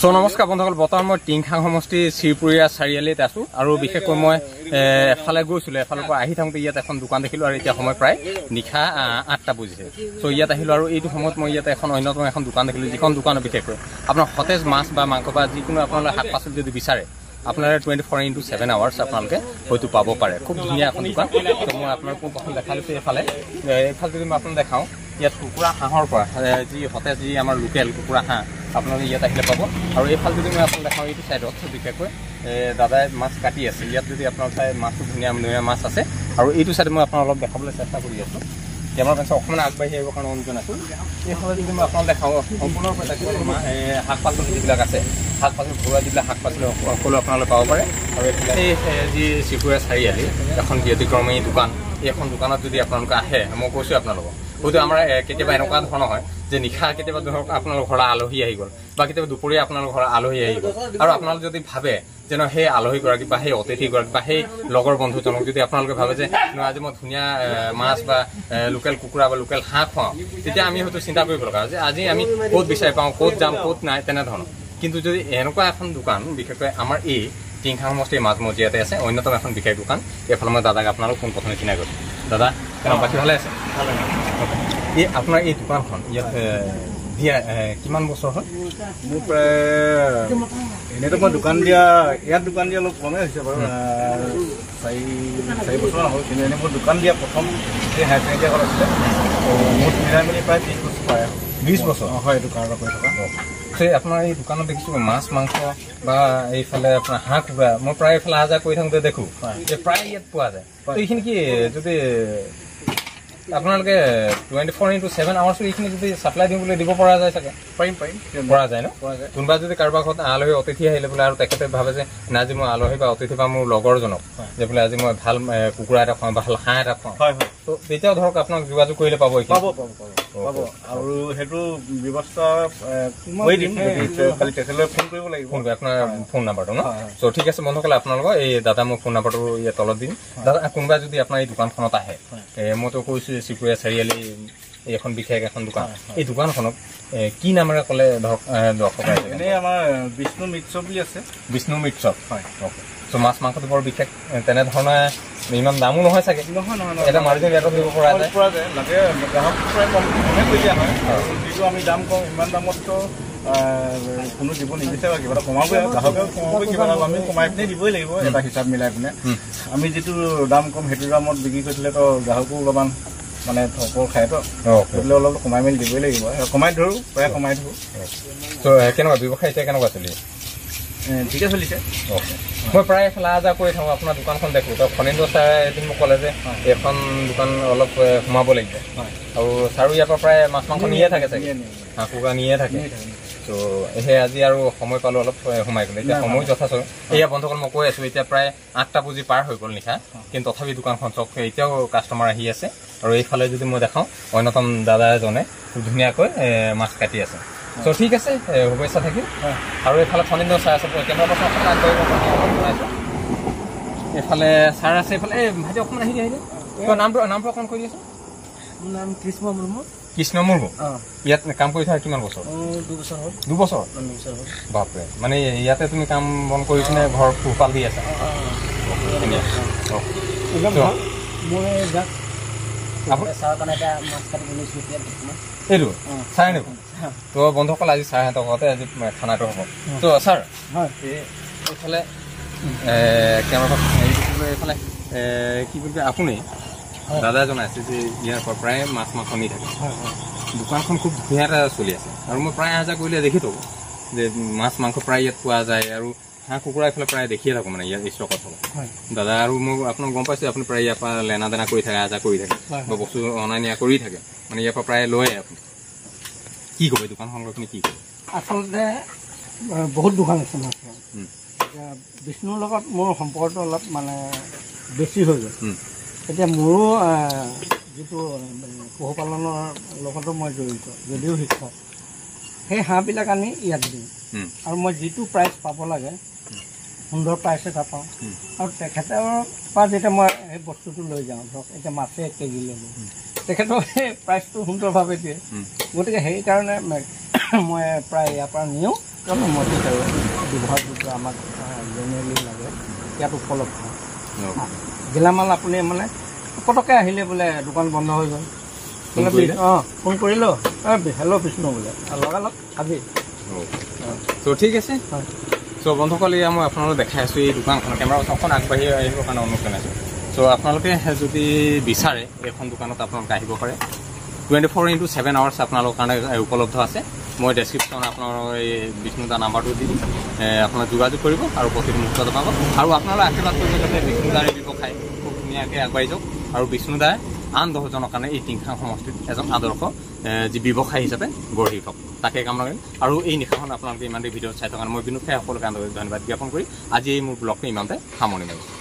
So নমস্কাৰ বন্ধুসকল বৰ্তমান মই টিংখাং সমষ্টি শ্ৰীপুৰীয়া চাৰিআলিত আছো আৰু বিশেষকৈ মই এফালে গৈছিলো এফালৰ পৰা আহি থাকোঁতে ইয়াত এখন দোকান দেখিলো আৰু এতিয়া সময় প্ৰায় নিশা ৮টা বাজিছে সো ইয়াত আহিলো আৰু এইটো সময়ত মই ইয়াত এখন অন্যতম এখন দোকান দেখিলো যিখন দোকানত বিশেষকৈ আপোনাৰ সতেজ মাছ বা মাংস বা যিকোনো আপোনালোকে শাক পাচলি যদি বিচাৰে আপনারা 24/7 আওয়ার্স আপনাদের হয়তো পাব পারে খুব ধুনিয়া এখন দোকান তো মই আপনার প্রথম দেখালো এফালে যদি মই আপনার দেখাও ইয়াত কুকুরা হাঁহর পর যি সতেজ যি আমার লোকেল কুকুরা হাঁহ আপনার ইয়াত আহিলে পাব আর এফাল যদি মই আপনার দেখাও এই সাইডত বিশেষকৈ দাদাই মাছ কাটি আছে ইয়াত যদি আপনার চাই মাছটো ধুনিয়া ধুনিয়া মাছ আছে আর এইটো সাইডে মই আপনার অলপ দেখাবলৈ চেষ্টা কৰি আছো কেমেৰা পেন অকমান আগবাঢ়ি আহিবৰ কাৰণে অনুৰোধ আছো এইফালে যদি মই আপোনাক দেখাও সম্পূৰ্ণ শাক পাচলি যিবিলাক আছে শাক পাচলি ঘৰুৱা যিবিলাক শাক পাচলি সকলো আপোনালোকে পাব পাৰে আৰু এই যি শ্ৰীপুৰীয়া চাৰিআলি এখন ব্যতিক্ৰমী দোকান এইখন দোকানত যদি আপোনালোকে আহে মই কৈছোঁ আপোনালোকক হয়তো আমাৰ কেতিয়াবা এনেকুৱা ধৰণৰ হয় যে নিশা কেতিয়াবা ধৰক আপোনালোকৰ ঘৰত আলহী আহি গ'ল বা কেতিয়াবা দুপৰীয়া আপোনালোকৰ ঘৰত আলহী আহি গ'ল আৰু আপোনালোকে যদি ভাবে যেন সেই আলহীগৰাকী বা সেই অতিথিগৰাকী বা সেই লগৰ বন্ধুজনক যদি আপোনালোকে ভাবে যে আজি মই ধুনীয়া মাছ বা লোকেল কুকুৰা বা লোকেল হাঁহ খুৱাওঁ তেতিয়া আমি হয়তো চিন্তা কৰিব লগা যে আজি আমি ক'ত বিচাৰি পাওঁ ক'ত যাম ক'ত নাই তেনেধৰণৰ কিন্তু যদি এনেকুৱা এখন দোকান বিশেষকৈ আমাৰ এই টিংখাং সমষ্টিৰ মাজমজিয়াতে আছে অন্যতম এখন বিশেষ দোকান এইফালে মই দাদাক আপোনালোক পোনপ্ৰথমে চিনাই কৰিছোঁ দাদা বাকী ভালে আছে এই আপোনাৰ এই দোকানখন ইয়াত দিয়া কিমান বছৰ হ'ল মোৰ প্ৰায় এনেইতো মই দোকান দিয়া ইয়াত দোকান দিয়া অলপ কমেই হৈছে বাৰু 4 বছৰ হ'ল কিন্তু এনেই মোৰ দোকান দিয়া প্ৰথম এই হায়াৰ ছেকেণ্ডেৰী আগত আছিলে মোৰ মিলাই মেলি প্ৰায় 30 বছৰ পায় 20 বছৰ হয় এইটো কাৰোবাৰ কৰি থকা সেই আপোনাৰ এই দোকানত দেখিছোঁ মাছ মাংস বা এইফালে আপোনাৰ হাঁহ কুকুৰা মই প্ৰায় এইফালে আহা যোৱা কৰি থাকোঁতে দেখোঁ যে প্ৰায় ইয়াত পোৱা যায় এইখিনি কি যদি আপোনালোকে 24/7 আৱাৰ্ছ এইখিনি যদি চাপ্লাই দিম বুলি দিব পৰা যায় চাগে পাৰিম পৰা যায় ন কোনোবা যদি কাৰোবাৰ ঘৰত আলহী অতিথি আহিলে বোলে আৰু তেখেতে ভাবে যে না আজি মই আলহী বা অতিথি বা মোৰ লগৰজনক যে বোলে আজি মই ভাল কুকুৰা এটা খুৱাওঁ বা ভাল হাঁহ এটা খুৱাওঁ তো তেতিয়াও ধৰক আপোনাক যোগাযোগ কৰিলে পাব পাব আৰু সেইটো ব্যৱস্থা কৰি দিম খালি তেখেতলৈ ফোন কৰিব লাগিব আপোনাৰ ফোন নাম্বাৰটো ন চ' ঠিক আছে বন্ধুসকল আপোনালোকৰ এই দাদা মোৰ ফোন নাম্বাৰটো ইয়াত তলত দিম দাদা কোনোবা যদি আপোনাৰ এই দোকানখনত আহে মইতো কৈছোঁ শ্ৰীপুৰীয়া চাৰিআলি এইখন বিশেষ এখন দোকান এই দোকানখনক কি নামেৰে ক'লে ধৰক দৰ্শক এনেই আমাৰ বিষ্ণু মিট শ্বপ বুলি আছে বিষ্ণু মিট শ্বপ হয় অ'কে চ' মাছ মাংসটো বৰ বিশেষ তেনেধৰণে ইমান দামো নহয় চাগে নহয় এটা মাৰ্জিন ৰেটত দিব পৰা যায় লাগে গ্ৰাহক প্ৰায় কমে কৰি দিয়া হয় যিটো আমি দাম কম ইমান দামততো কোনো দিব নিবিচাৰে কিবা এটা কমাবই গ্ৰাহকেও কমাবই কিবা এটা আমি কমাই পিনে দিবই লাগিব এটা হিচাপ মিলাই পিনে আমি যিটো দাম কম সেইটো দামত বিক্ৰী কৰি দিলেতো গ্ৰাহকো অলপমান মানে থপৰ খায়তো সেইবিলাক অলপ কমাই মেলি দিবই লাগিব কমাই ধৰোঁ প্ৰায় কমাই ধৰোঁ ত' কেনেকুৱা ব্যৱসায় এতিয়া কেনেকুৱা চলি ঠিকে চলিছে মই প্ৰায় এইফালে আহা যোৱা কৰি থাকোঁ আপোনাৰ দোকানখন দেখোঁ তো ফণীন্দ্ৰ ছাৰে এদিন মোক ক'লে যে এইখন দোকান অলপ সোমাব লাগিব আৰু ছাৰো ইয়াৰ পৰা প্ৰায় মাছ মাংস নিয়ে থাকে চাগে হাঁহ কুকুৰা নিয়ে থাকে ত' সেই আজি আৰু সময় পালোঁ অলপ সোমাই গ'লে এতিয়া সময় যথেষ্ট এয়া বন্ধুসকল মই কৈ আছোঁ এতিয়া প্ৰায় 8টা বাজি পাৰ হৈ গ'ল নিশা কিন্তু তথাপি দোকানখন চক এতিয়াও কাষ্টমাৰ আহি আছে আৰু এইফালে যদি মই দেখাওঁ অন্যতম দাদা এজনে খুব ধুনীয়াকৈ মাছ কাটি আছে চ' ঠিক আছে শুভেচ্ছা থাকিল আৰু এইফালে ফণীন্দ্ৰ ছাৰ আছে কেমেৰা পাৰ্চন অকণমান আগবাঢ়িব জনাইছোঁ এইফালে ছাৰ আছে এইফালে এই ভাইটি অকণমান আহিলে নামটো অকণমান কৈ দিছোঁ মোৰ নাম কৃষ্ণ মুৰ্মু ইয়াত কাম কৰি থকা কিমান বছৰ 2 বছৰ বাপৰে মানে ইয়াতে তুমি কাম বন কৰি কিনে ঘৰ পোহপাল দি আছা এইটো চাই নেকি তো বন্ধুসকল আজি চাৰহঁতৰ ঘৰতে আজি খানাটো হ'ব তো ছাৰ এইফালে কেমেৰা এইফালে কি বুলি কয় আপুনি দাদা এজন আছে যে ইয়াৰ পৰা প্ৰায় মাছ মাংস নি থাকে দোকানখন খুব ধুনীয়া এটা চলি আছে আৰু মই প্ৰায় আহা কৰিলে দেখি থাকোঁ যে মাছ মাংস প্ৰায় ইয়াত পোৱা যায় আৰু হাঁহ কুকুৰা এইফালে প্ৰায় দেখিয়ে থাকোঁ মানে ইয়াত ষ্টকত হ'ব দাদা আৰু মই আপোনাক গম পাইছোঁ আপুনি প্ৰায় ইয়াৰ পৰা লেনা দেনা কৰি থাকে আহা কৰি থাকে বা বস্তু অনা নিয়া কৰি থাকে মানে ইয়াৰ পৰা প্ৰায় লয়ে আপুনি কি ক'ব দোকানখন লৈ আপুনি কি ক'ব আচলতে বহুত দোকান আছে মাছ বিষ্ণুৰ লগত মোৰ সম্পৰ্কটো অলপ মানে বেছি হৈ গ'ল এতিয়া মোৰো যিটো পশুপালনৰ লগতো মই জড়িত যদিও শিক্ষক সেই হাঁহবিলাক আনি ইয়াত দিওঁ আৰু মই যিটো প্ৰাইচ পাব লাগে সুন্দৰ প্ৰাইচ এটা পাওঁ আৰু তেখেতৰ পৰা যেতিয়া মই সেই বস্তুটো লৈ যাওঁ ধৰক এতিয়া মাছে 1 কেজি ল'লোঁ তেখেতৰ সেই প্ৰাইচটো সুন্দৰভাৱে দিয়ে গতিকে সেইকাৰণে মই প্ৰায় ইয়াৰ পৰা নিওঁ কিয়নো মই ব্যৱহাৰযোগ্য আমাক জেনেৰেলি লাগে ইয়াত উপলব্ধ গেলামাল আপুনি মানে পটককৈ আহিলে বোলে দোকান বন্ধ হৈ গ'ল অঁ ফোন কৰিলোঁ হেল্ল' বিষ্ণু বোলে লগালগ আজি ত' ঠিক আছে চ' বন্ধুসকল এয়া মই আপোনালোকক দেখাই আছোঁ এই দোকানখন কেমেৰা অকণ আগবাঢ়ি আহিবৰ কাৰণে অনুৰোধ জনাইছোঁ চ' আপোনালোকে যদি বিচাৰে এইখন দোকানত আপোনালোকে আহিব পাৰে 24/7 আৱাৰ্ছ আপোনালোকৰ কাৰণে উপলব্ধ আছে মই ডেছক্ৰিপশ্যনত আপোনালোকৰ এই বিষ্ণুদা নাম্বাৰটো দি দিম আপোনালোকে যোগাযোগ কৰিব আৰু প্ৰতিটো মুহূৰ্তত পাব আৰু আপোনালোকে আশীৰ্বাদ কৰিব যাতে বিষ্ণুদাৰ ব্যৱসায় খুব ধুনীয়াকৈ আগবাঢ়ি যাওক আৰু বিষ্ণুদাই আন 10জনৰ কাৰণে এই টিংখাং সমষ্টিত এজন আদৰ্শ যি ব্যৱসায়ী হিচাপে গঢ়ি উঠক তাকে কামনা কৰিম আৰু এই নিশাখন আপোনালোকে ইমান দেৰি ভিডিঅ'ত চাই থকা মই বিনোদ খাই সকলোকে আন্তৰিক ধন্যবাদ জ্ঞাপন কৰি আজি এই মোৰ ব্লগটো ইমানতে সামৰণি মাৰিছোঁ